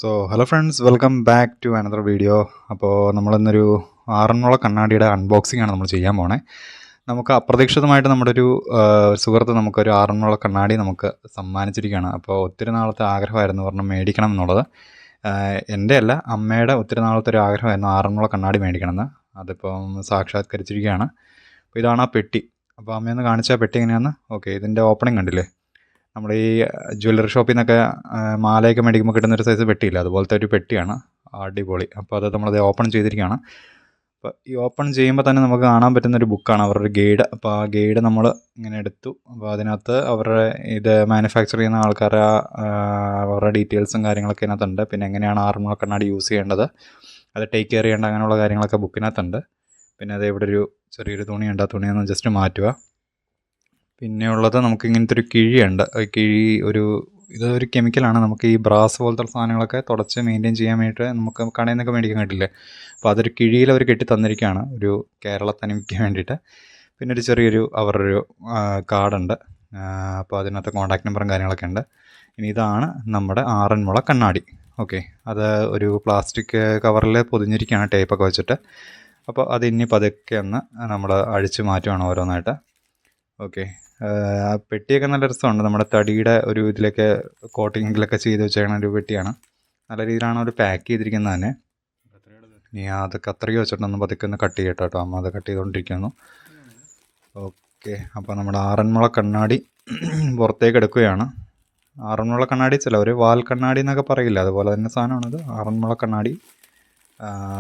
Hello friends, welcome back to another video. അപ്പോൾ നമ്മളിന്നൊരു ആറന്മുള കണ്ണാടിയുടെ അൺബോക്സിംഗ് ആണ് നമ്മൾ ചെയ്യാൻ പോണേ. നമുക്ക് അപ്രതീക്ഷിതമായിട്ട് നമ്മുടെ ഒരു സുഹൃത്ത് നമുക്കൊരു ആറന്മുള കണ്ണാടി നമുക്ക് സമ്മാനിച്ചിരിക്കുകയാണ്. അപ്പോൾ ഒത്തിരി നാളത്തെ ആഗ്രഹമായിരുന്നു പറഞ്ഞ് മേടിക്കണം എന്നുള്ളത്. എൻ്റെ അല്ല, അമ്മയുടെ ഒത്തിരി നാളത്തെ ഒരു ആഗ്രഹമായിരുന്നു ആറന്മുള കണ്ണാടി മേടിക്കണമെന്ന്. അതിപ്പം സാക്ഷാത്കരിച്ചിരിക്കുകയാണ്. അപ്പോൾ ഇതാണ് ആ പെട്ടി. അപ്പോൾ അമ്മയൊന്ന് കാണിച്ചാൽ പെട്ടി എങ്ങനെയാണെന്ന്. ഓക്കെ, ഇതിൻ്റെ ഓപ്പണിംഗ് കണ്ടില്ലേ? നമ്മുടെ ഈ ജ്വല്ലറി ഷോപ്പിൽ നിന്നൊക്കെ മാലയൊക്കെ മേടിക്കുമ്പോൾ കിട്ടുന്നൊരു സൈസ് പെട്ടിയില്ല, അതുപോലത്തെ ഒരു പെട്ടിയാണ്. അടിപൊളി. അപ്പോൾ അത് നമ്മളത് ഓപ്പൺ ചെയ്തിരിക്കുകയാണ്. അപ്പോൾ ഈ ഓപ്പൺ ചെയ്യുമ്പോൾ തന്നെ നമുക്ക് കാണാൻ പറ്റുന്നൊരു ബുക്കാണ്, അവരുടെ ഗൈഡ്. അപ്പോൾ ആ ഗൈഡ് നമ്മൾ ഇങ്ങനെ എടുത്തു. അപ്പോൾ അതിനകത്ത് അവരുടെ ഇത് മാനുഫാക്ചർ ചെയ്യുന്ന ആൾക്കാരെ അവരുടെ ഡീറ്റെയിൽസും കാര്യങ്ങളൊക്കെ ഇതിനകത്തുണ്ട്. പിന്നെ എങ്ങനെയാണ് ആറന്മുള കണ്ണാടി യൂസ് ചെയ്യേണ്ടത്, അത് ടേക്ക് കെയർ ചെയ്യേണ്ട, അങ്ങനെയുള്ള കാര്യങ്ങളൊക്കെ ബുക്കിനകത്തുണ്ട്. പിന്നെ അത് ഇവിടെ ഒരു ചെറിയൊരു തുണിയുണ്ട്, ആ തുണിയൊന്ന് ജസ്റ്റ് മാറ്റുക. പിന്നെ ഉള്ളത് നമുക്ക് ഇങ്ങനത്തെ ഒരു കിഴിയുണ്ട്. ഇതൊരു കെമിക്കലാണ്. നമുക്ക് ഈ ബ്രാസ് പോലത്തെ സാധനങ്ങളൊക്കെ തുടച്ച് മെയിൻറ്റെയിൻ ചെയ്യാൻ വേണ്ടിയിട്ട് നമുക്ക് കടയിൽ നിന്നൊക്കെ മേടിക്കാൻ കിട്ടില്ലേ. അപ്പോൾ അതൊരു കിഴിയിൽ അവർ കെട്ടി തന്നിരിക്കുകയാണ്, ഒരു കേരള തനിമയ്ക്ക് വേണ്ടിയിട്ട്. പിന്നെ ഒരു ചെറിയൊരു അവരുടെ ഒരു കാർഡുണ്ട്. അപ്പോൾ അതിനകത്ത് കോൺടാക്ട് നമ്പറും കാര്യങ്ങളൊക്കെ ഉണ്ട്. ഇനി ഇതാണ് നമ്മുടെ ആറന്മുള കണ്ണാടി. ഓക്കെ, അത് ഒരു പ്ലാസ്റ്റിക് കവറിൽ പൊതിഞ്ഞിരിക്കുകയാണ്, ടേപ്പൊക്കെ വെച്ചിട്ട്. അപ്പോൾ അത് ഇനി പതുക്കെ ഒന്ന് നമ്മൾ അഴിച്ചു മാറ്റുകയാണ് ഓരോന്നായിട്ട്. ഓക്കെ, ആ പെട്ടിയൊക്കെ നല്ല രസമുണ്ട്. നമ്മുടെ തടിയുടെ ഒരു ഇതിലൊക്കെ കോട്ടിങ്ങിലൊക്കെ ചെയ്ത് വെച്ചേക്കണ ഒരു പെട്ടിയാണ്. നല്ല രീതിയിലാണ് അവർ പാക്ക് ചെയ്തിരിക്കുന്നത് തന്നെ. ഇനി അത് കത്രിക വെച്ചിട്ടൊന്ന് പതുക്കെ ഒന്ന് കട്ട് ചെയ്യട്ടോ കേട്ടോ. അമ്മ അത് കട്ട് ചെയ്തുകൊണ്ടിരിക്കുന്നു. ഓക്കെ, അപ്പോൾ നമ്മുടെ ആറന്മുള കണ്ണാടി പുറത്തേക്ക് എടുക്കുകയാണ്. ആറന്മുള കണ്ണാടി ചിലവർ വാൽ കണ്ണാടി എന്നൊക്കെ പറയില്ല, അതുപോലെ തന്നെ സാധനമാണത്, ആറന്മുള കണ്ണാടി.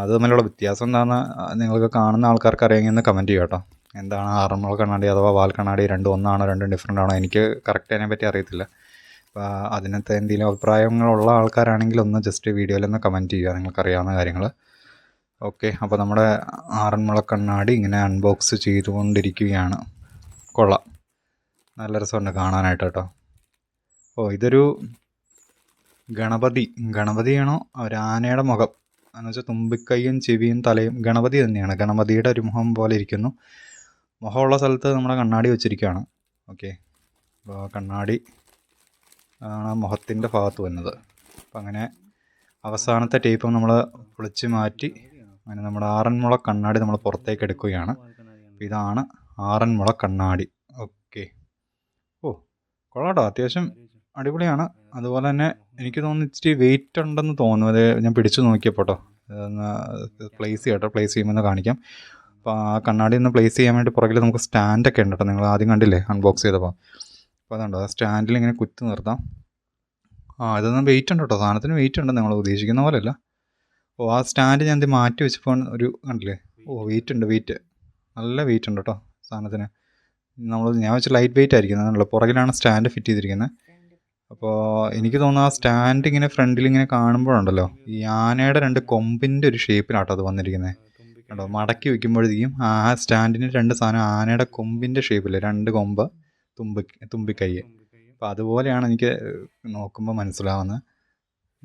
അത് തമ്മിലുള്ള വ്യത്യാസം എന്താണെന്ന് നിങ്ങൾക്ക് കാണുന്ന ആൾക്കാർക്ക് അറിയാമെന്ന് കമൻറ്റ് ചെയ്യാം കേട്ടോ. എന്താണ് ആറന്മുള കണ്ണാടി അഥവാ വാൽ കണ്ണാടി, രണ്ടും ഒന്നാണോ രണ്ടും ഡിഫറെൻ്റ് ആണോ? എനിക്ക് കറക്റ്റ് അതിനെപ്പറ്റി അറിയത്തില്ല. അപ്പോൾ അതിനകത്ത് എന്തെങ്കിലും അഭിപ്രായങ്ങളുള്ള ആൾക്കാരാണെങ്കിൽ ഒന്ന് ജസ്റ്റ് വീഡിയോയിലൊന്ന് കമൻറ്റ് ചെയ്യുക, നിങ്ങൾക്കറിയാവുന്ന കാര്യങ്ങൾ. ഓക്കെ, അപ്പോൾ നമ്മുടെ ആറന്മുള കണ്ണാടി ഇങ്ങനെ അൺബോക്സ് ചെയ്തുകൊണ്ടിരിക്കുകയാണ്. കൊള്ളാം, നല്ല രസമുണ്ട് കാണാനായിട്ട് കേട്ടോ. ഇതൊരു ഗണപതിയാണോ? ഒരു ആനയുടെ മുഖം എന്ന് വെച്ചാൽ തുമ്പിക്കൈയും ചെവിയും തലയും ഗണപതി തന്നെയാണ്. ഗണപതിയുടെ ഒരു മുഖം പോലെ ഇരിക്കുന്നു. മുഖമുള്ള സ്ഥലത്ത് നമ്മുടെ കണ്ണാടി വെച്ചിരിക്കുകയാണ്. ഓക്കെ, അപ്പോൾ കണ്ണാടി ആണ് മുഖത്തിൻ്റെ ഭാഗത്ത് വന്നത്. അപ്പം അങ്ങനെ അവസാനത്തെ ടേപ്പ് നമ്മൾ പൊളിച്ച് മാറ്റി അങ്ങനെ നമ്മുടെ ആറന്മുള കണ്ണാടി നമ്മൾ പുറത്തേക്ക് എടുക്കുകയാണ്. ഇതാണ് ആറന്മുള കണ്ണാടി. ഓക്കെ, കൊള്ളാട്ടോ, അത്യാവശ്യം അടിപൊളിയാണ്. അതുപോലെ തന്നെ എനിക്ക് തോന്നുന്നു ഇച്ചിരി വെയിറ്റ് ഉണ്ടെന്ന് തോന്നുന്നു. അത് ഞാൻ പിടിച്ചു നോക്കിയപ്പോൾ കേട്ടോ. പ്ലേസ് ചെയ്യുമ്പോൾ കാണിക്കാം. അപ്പോൾ ആ കണ്ണാടി ഒന്ന് പ്ലേസ് ചെയ്യാൻ വേണ്ടി പുറകിൽ നമുക്ക് സ്റ്റാൻഡൊക്കെ ഉണ്ട് കേട്ടോ. നിങ്ങൾ ആദ്യം കണ്ടില്ലേ അൺബോക്സ് ചെയ്തപ്പോൾ? അപ്പോൾ അതുണ്ടോ, ആ സ്റ്റാൻഡിൽ ഇങ്ങനെ കുത്തി നിർത്താം. ഇതൊന്നും വെയിറ്റ് ഉണ്ട് കേട്ടോ, സാധനത്തിന് വെയിറ്റ് ഉണ്ട്, നിങ്ങൾ ഉദ്ദേശിക്കുന്ന പോലെയല്ല. ആ സ്റ്റാൻഡ് ഞാൻ ഇത് മാറ്റി വെച്ചപ്പോൾ ഒരു കണ്ടില്ലേ, വെയിറ്റ് നല്ല വെയിറ്റ് ഉണ്ട് കേട്ടോ സാധനത്തിന്. ഞാൻ വെച്ച് ലൈറ്റ് വെയിറ്റ് ആയിരിക്കും എന്നുള്ളത്. പുറകിലാണ് സ്റ്റാൻഡ് ഫിറ്റ് ചെയ്തിരിക്കുന്നത്. അപ്പോൾ എനിക്ക് തോന്നുന്നു ആ സ്റ്റാൻഡ് ഇങ്ങനെ ഫ്രണ്ടിൽ ഇങ്ങനെ കാണുമ്പോഴുണ്ടല്ലോ, ഈ ആനയുടെ രണ്ട് കൊമ്പിൻ്റെ ഒരു ഷേപ്പിലാട്ടോ അത് വന്നിരിക്കുന്നത് കേട്ടോ. മടക്കി വയ്ക്കുമ്പോഴത്തേക്കും ആ സ്റ്റാൻഡിന് രണ്ട് സാധനം ആനയുടെ കൊമ്പിൻ്റെ ഷേപ്പിൽ, രണ്ട് കൊമ്പ്, തുമ്പിക്കൈ. അപ്പോൾ അതുപോലെയാണ് എനിക്ക് നോക്കുമ്പോൾ മനസ്സിലാവുന്നത്.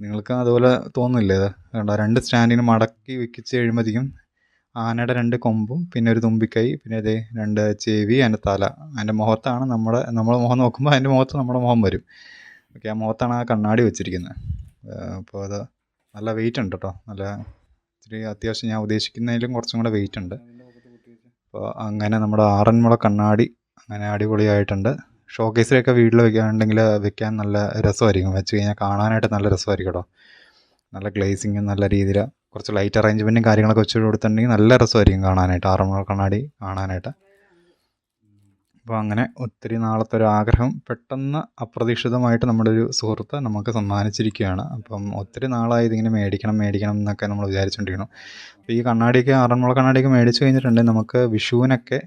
നിങ്ങൾക്ക് അതുപോലെ തോന്നുന്നില്ലേ? ഇത് കണ്ടോ, രണ്ട് സ്റ്റാൻഡിന് മടക്കി വെച്ച് കഴിയുമ്പോഴത്തേക്കും ആനയുടെ രണ്ട് കൊമ്പും പിന്നെ ഒരു തുമ്പിക്കൈ, പിന്നെ അതേ രണ്ട് ചെവി, അതിൻ്റെ തല. അതിൻ്റെ മുഖത്താണ് നമ്മുടെ മുഖം നോക്കുമ്പോൾ അതിൻ്റെ മുഖത്ത് നമ്മുടെ മുഖം വരും. ഓക്കെ, ആ മുഖത്താണ് ആ കണ്ണാടി വെച്ചിരിക്കുന്നത്. അപ്പോൾ അത് നല്ല വെയിറ്റ് ഉണ്ട് കേട്ടോ, നല്ല ഇത്തിരി അത്യാവശ്യം ഞാൻ ഉദ്ദേശിക്കുന്നതിലും കുറച്ചും കൂടെ വെയിറ്റ് ഉണ്ട്. അപ്പോൾ അങ്ങനെ നമ്മുടെ ആറന്മുള കണ്ണാടി അങ്ങനെ അടിപൊളിയായിട്ടുണ്ട്. ഷോക്കേസിലൊക്കെ വീട്ടിൽ വെക്കാൻ നല്ല രസമായിരിക്കും. വെച്ച് കഴിഞ്ഞാൽ കാണാനായിട്ട് നല്ല രസമായിരിക്കും കേട്ടോ. നല്ല ഗ്ലേസിങ്ങും നല്ല രീതിയിൽ കുറച്ച് ലൈറ്റ് അറേഞ്ച്മെൻറ്റും കാര്യങ്ങളൊക്കെ വെച്ച് കൊടുത്തിട്ടുണ്ടെങ്കിൽ നല്ല രസമായിരിക്കും കാണാനായിട്ട്, ആറന്മുള കണ്ണാടി കാണാനായിട്ട്. അപ്പോൾ അങ്ങനെ ഒത്തിരി നാളത്തെ ഒരു ആഗ്രഹം പെട്ടെന്ന് അപ്രതീക്ഷിതമായിട്ട് നമ്മുടെ ഒരു സുഹൃത്ത് നമുക്ക് സമ്മാനിച്ചിരിക്കുകയാണ്. അപ്പം ഒത്തിരി നാളായി ഇതിങ്ങനെ മേടിക്കണം എന്നൊക്കെ നമ്മൾ വിചാരിച്ചുകൊണ്ടിരിക്കണം. അപ്പോൾ ഈ കണ്ണാടിയൊക്കെ, ആറന്മുള കണ്ണാടിയൊക്കെ മേടിച്ച് കഴിഞ്ഞിട്ടുണ്ടെങ്കിൽ നമുക്ക് വിഷുവിനൊക്കെ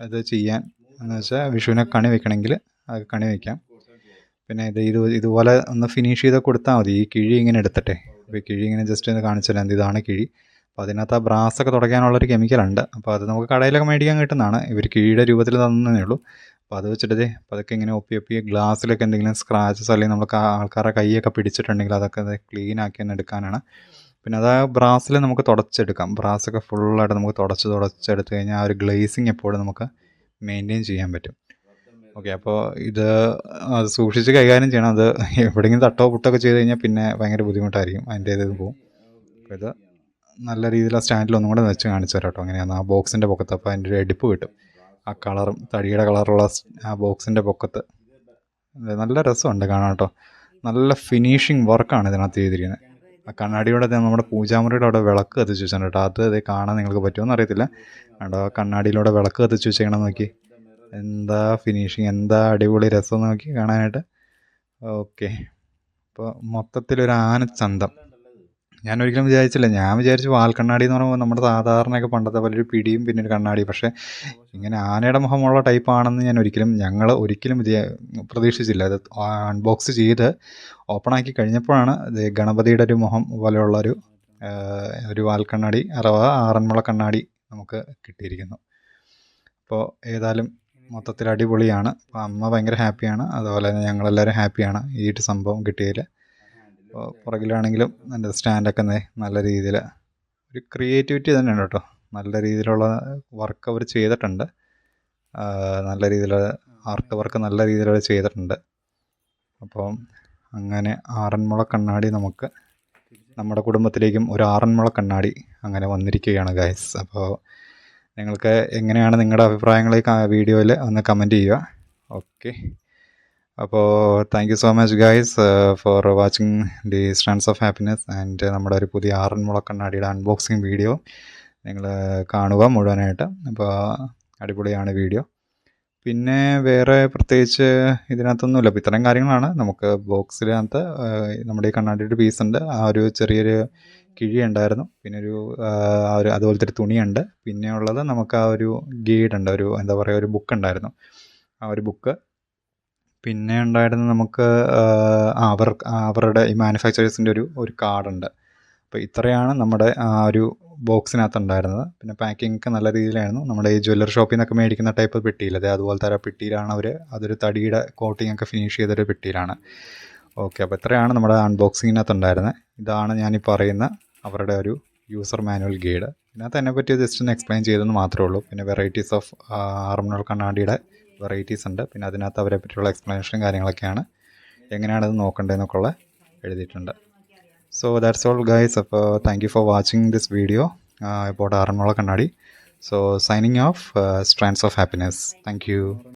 അത് ചെയ്യാൻ, എന്ന് വെച്ചാൽ വിഷുവിനൊക്കെ കണി വെക്കണമെങ്കിൽ അത് കണി വയ്ക്കാം. പിന്നെ ഇതുപോലെ ഒന്ന് ഫിനിഷ് ചെയ്ത് കൊടുത്താൽ മതി. ഈ കിഴി ഇങ്ങനെ എടുത്തിട്ടെ, അപ്പോൾ ഈ കിഴി ഇങ്ങനെ ജസ്റ്റ് ഒന്ന് കാണിച്ചു തരാം. ഇതാണ് കിഴി. അപ്പോൾ അതിനകത്ത് ആ ബ്രാസൊക്കെ തുടയ്ക്കാനുള്ളൊരു കെമിക്കലുണ്ട്. അപ്പോൾ അത് നമുക്ക് കടയിലൊക്കെ മേടിക്കാൻ കിട്ടുന്നതാണ്. ഇവർ കിഴിയുടെ രൂപത്തിൽ തന്നേ ഉള്ളൂ. അപ്പോൾ അത് വെച്ചിട്ട് അതൊക്കെ ഇങ്ങനെ ഒപ്പി ഗ്ലാസ്സിലൊക്കെ എന്തെങ്കിലും സ്ക്രാച്ചസ് അല്ലെങ്കിൽ നമുക്ക് ആൾക്കാരുടെ കൈയൊക്കെ പിടിച്ചിട്ടുണ്ടെങ്കിൽ അതൊക്കെ ക്ലീൻ ആക്കി തന്നെ എടുക്കാനാണ്. പിന്നെ അത് ബ്രാസിൽ നമുക്ക് തുടച്ചെടുക്കാം. ബ്രാസൊക്കെ ഫുള്ളായിട്ട് നമുക്ക് തുടച്ചെടുത്ത് കഴിഞ്ഞാൽ ആ ഒരു ഗ്ലേസിങ് എപ്പോഴും നമുക്ക് മെയിൻറ്റെയിൻ ചെയ്യാൻ പറ്റും. ഓക്കെ, അപ്പോൾ ഇത് അത് സൂക്ഷിച്ച് കൈകാര്യം ചെയ്യണം. അത് എവിടെയെങ്കിലും തട്ടോ പുട്ടൊക്കെ ചെയ്ത് കഴിഞ്ഞാൽ പിന്നെ ഭയങ്കര ബുദ്ധിമുട്ടായിരിക്കും, അതിൻ്റെ ഇത് പോവും. അപ്പോൾ ഇത് നല്ല രീതിയിൽ ആ സ്റ്റാൻഡിൽ ഒന്നും കൂടെ വെച്ച് കാണിച്ചു തരാം കേട്ടോ. അങ്ങനെയാണ് ആ ബോക്സിൻ്റെ പൊക്കത്ത്. അപ്പോൾ അതിൻ്റെ ഒരു എടുപ്പ് കിട്ടും, ആ കളറും തടിയുടെ കളറുള്ള ആ ബോക്സിൻ്റെ പൊക്കത്ത്. നല്ല രസമുണ്ട് കാണാൻ കേട്ടോ. നല്ല ഫിനിഷിങ് വർക്കാണ് ഇതിനകത്ത് ചെയ്തിരിക്കുന്നത്. ആ കണ്ണാടിയുടെ നമ്മുടെ പൂജാമുറിയുടെ അവിടെ വിളക്ക് കത്തിച്ച് വെച്ചാൽ കേട്ടോ. അത് ഇത് കാണാൻ നിങ്ങൾക്ക് പറ്റുമെന്ന് അറിയത്തില്ല. കണ്ടോ, കണ്ണാടിയിലൂടെ വിളക്ക് കത്തിച്ച് വെച്ചേക്കണം നോക്കി. എന്താ ഫിനിഷിങ്, എന്താ അടിപൊളി രസം നോക്കി കാണാനായിട്ട്. ഓക്കെ, അപ്പോൾ മൊത്തത്തിലൊരു ആനച്ചന്തം. ഞാൻ ഒരിക്കലും വിചാരിച്ചില്ല. ഞാൻ വിചാരിച്ചു വാൽക്കണ്ണാടി എന്ന് പറയുമ്പോൾ നമ്മുടെ സാധാരണയൊക്കെ പണ്ടത്തെ പോലെ ഒരു പിടിയും പിന്നെ ഒരു കണ്ണാടി. പക്ഷേ ഇങ്ങനെ ആനയുടെ മുഖമുള്ള ടൈപ്പാണെന്ന് ഞങ്ങൾ ഒരിക്കലും പ്രതീക്ഷിച്ചില്ല. അത് അൺബോക്സ് ചെയ്ത് ഓപ്പണാക്കി കഴിഞ്ഞപ്പോഴാണ് ഇത് ഗണപതിയുടെ ഒരു മുഖം പോലെയുള്ളൊരു ഒരു വാൽക്കണ്ണാടി അഥവാ ആറന്മുള കണ്ണാടി നമുക്ക് കിട്ടിയിരിക്കുന്നു. അപ്പോൾ ഏതായാലും മൊത്തത്തിൽ അടിപൊളിയാണ്. അപ്പോൾ അമ്മ ഭയങ്കര ഹാപ്പിയാണ്, അതുപോലെ തന്നെ ഞങ്ങളെല്ലാവരും ഹാപ്പിയാണ് ഈ ഒരു സംഭവം കിട്ടിയതിൽ. അപ്പോൾ പുറകിലാണെങ്കിലും എൻ്റെ സ്റ്റാൻഡൊക്കെ നല്ല രീതിയിൽ ഒരു ക്രിയേറ്റിവിറ്റി തന്നെയാണ് കേട്ടോ. നല്ല രീതിയിലുള്ള വർക്ക് അവർ ചെയ്തിട്ടുണ്ട്. നല്ല രീതിയിൽ ആർട്ട് വർക്ക് നല്ല രീതിയിൽ അവർ ചെയ്തിട്ടുണ്ട്. അപ്പോൾ അങ്ങനെ ആറന്മുള കണ്ണാടി നമുക്ക് നമ്മുടെ കുടുംബത്തിലേക്കും ഒരു ആറന്മുള കണ്ണാടി അങ്ങനെ വന്നിരിക്കുകയാണ് ഗൈസ്. അപ്പോൾ നിങ്ങൾക്ക് എങ്ങനെയാണ് നിങ്ങളുടെ അഭിപ്രായങ്ങൾ ഈ വീഡിയോയിൽ ഒന്ന് കമൻറ്റ് ചെയ്യുക. ഓക്കെ, അപ്പോൾ thank you so much guys for watching the stands of happiness. And നമ്മുടെ ഒരു പുതിയ ആറന്മുള കണ്ണാടിയുടെ അൺബോക്സിങ് വീഡിയോ നിങ്ങൾ കാണുക മുഴുവനായിട്ട്. അപ്പോൾ അടിപൊളിയാണ് വീഡിയോ. പിന്നെ വേറെ പ്രത്യേകിച്ച് ഇതിനകത്തൊന്നുമില്ല. അപ്പോൾ ഇത്തരം കാര്യങ്ങളാണ്. നമുക്ക് ബോക്സിനകത്ത് നമ്മുടെ ഈ കണ്ണാടിയുടെ പീസുണ്ട്, ആ ഒരു ചെറിയൊരു കിഴി ഉണ്ടായിരുന്നു, പിന്നെ ഒരു അതുപോലത്തെ ഒരു തുണിയുണ്ട്, പിന്നെ ഉള്ളത് നമുക്ക് ആ ഒരു ഗൈഡുണ്ട്, ഒരു എന്താ പറയുക, ഒരു ബുക്ക് ഉണ്ടായിരുന്നു, ആ ഒരു ബുക്ക്. പിന്നെ ഉണ്ടായിരുന്നത് നമുക്ക് അവരുടെ ഈ മാനുഫാക്ചറേഴ്സിൻ്റെ ഒരു കാർഡുണ്ട്. അപ്പോൾ ഇത്രയാണ് നമ്മുടെ ആ ഒരു ബോക്സിനകത്ത് ഉണ്ടായിരുന്നത്. പിന്നെ പാക്കിംഗ് ഒക്കെ നല്ല രീതിയിലായിരുന്നു. നമ്മുടെ ഈ ജ്വല്ലറി ഷോപ്പിൽ നിന്നൊക്കെ മേടിക്കുന്ന ടൈപ്പ് പെട്ടിയില്ലേ, അതുപോലത്തെ ആ പെട്ടിയിലാണ് അതൊരു തടിയുടെ കോട്ടിംഗ് ഒക്കെ ഫിനിഷ് ചെയ്തൊരു പെട്ടിയിലാണ്. ഓക്കെ, അപ്പോൾ ഇത്രയാണ് നമ്മുടെ അൺബോക്സിങ്ങിനകത്ത് ഉണ്ടായിരുന്നത്. ഇതാണ് ഞാനീ പറയുന്ന അവരുടെ ഒരു യൂസർ മാനുവൽ ഗൈഡ്. ഇതിനകത്ത് അതിനെപ്പറ്റി ജസ്റ്റ് ഒന്ന് എക്സ്പ്ലെയിൻ ചെയ്തെന്ന് മാത്രമേ ഉള്ളൂ. പിന്നെ വെറൈറ്റീസ് ഓഫ് ആറന്മുള കണ്ണാടിയുടെ വെറൈറ്റീസ് ഉണ്ട്. പിന്നെ അതിനകത്ത് അവരെ പറ്റിയുള്ള എക്സ്പ്ലനേഷനും കാര്യങ്ങളൊക്കെയാണ്, എങ്ങനെയാണത് നോക്കേണ്ടതെന്നൊക്കെ ഉള്ള എഴുതിയിട്ടുണ്ട്. So that's all guys. Thank you for watching this video about Aranmula Kannadi. So signing off, Strands of Happiness. Thank you.